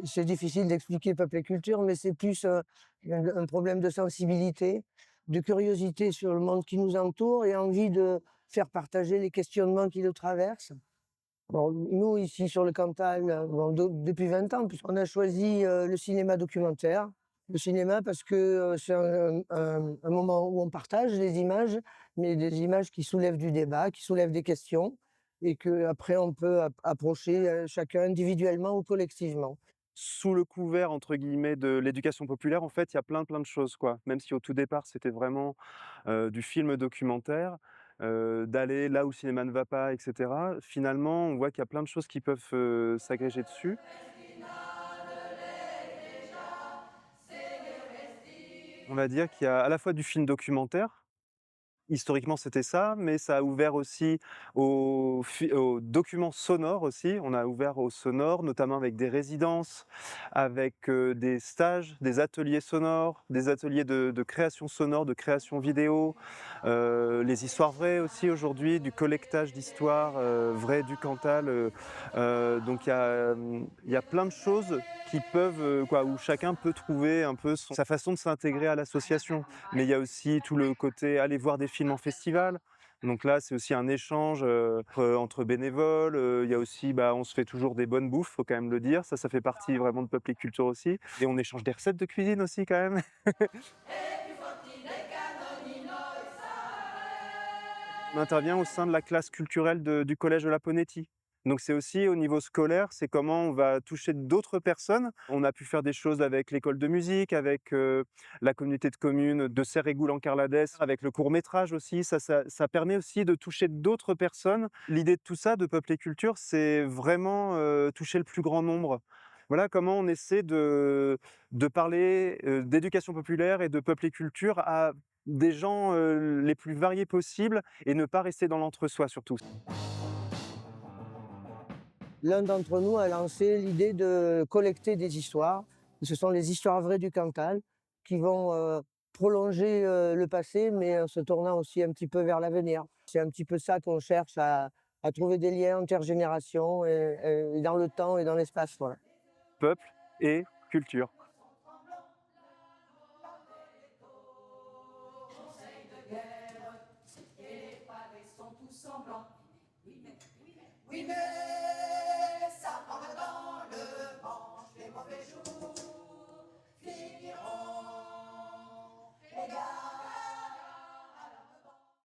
c'est difficile d'expliquer peuple et culture, mais c'est plus un problème de sensibilité, de curiosité sur le monde qui nous entoure et envie de faire partager les questionnements qui nous traversent. Bon, nous, ici sur le Cantal, depuis 20 ans, puisqu'on a choisi le cinéma documentaire. Le cinéma parce que c'est un moment où on partage des images, mais des images qui soulèvent du débat, qui soulèvent des questions, et qu'après on peut approcher chacun individuellement ou collectivement. Sous le couvert, entre guillemets, de l'éducation populaire, en fait, il y a plein de choses, quoi. Même si au tout départ, c'était vraiment, du film documentaire, d'aller là où le cinéma ne va pas et cetera. Finalement, on voit qu'il y a plein de choses qui peuvent, s'agréger dessus. On va dire qu'il y a à la fois du film documentaire. Historiquement, c'était ça, mais ça a ouvert aussi aux documents sonores aussi. On a ouvert au sonore, notamment avec des résidences, avec, des stages, des ateliers sonores, des ateliers de création sonore, de création vidéo, les histoires vraies aussi aujourd'hui, du collectage d'histoires, vraies du Cantal, donc il y a plein de choses qui peuvent, quoi, où chacun peut trouver un peu sa façon de s'intégrer à l'association. Mais il y a aussi tout le côté aller voir des films en festival. Donc là, c'est aussi un échange, entre bénévoles, il y a aussi, bah, on se fait toujours des bonnes bouffes, faut quand même le dire. Ça fait partie vraiment de Peuple et Culture aussi et on échange des recettes de cuisine aussi quand même. On intervient au sein de la classe culturelle du collège de la Ponetti. Donc c'est aussi au niveau scolaire, c'est comment on va toucher d'autres personnes. On a pu faire des choses avec l'école de musique, avec la communauté de communes de Cerrégoul-en-Carladès, avec le court-métrage aussi. Ça permet aussi de toucher d'autres personnes. L'idée de tout ça, de Peuple et Culture, c'est vraiment toucher le plus grand nombre. Voilà comment on essaie de parler d'éducation populaire et de Peuple et Culture à des gens les plus variés possibles et ne pas rester dans l'entre-soi surtout. L'un d'entre nous a lancé l'idée de collecter des histoires. Ce sont les histoires vraies du Cantal qui vont prolonger le passé, mais en se tournant aussi un petit peu vers l'avenir. C'est un petit peu ça qu'on cherche à trouver des liens intergénérations et dans le temps et dans l'espace. Voilà. Peuple et culture. Et les pavés sont tous en blanc. Oui, mais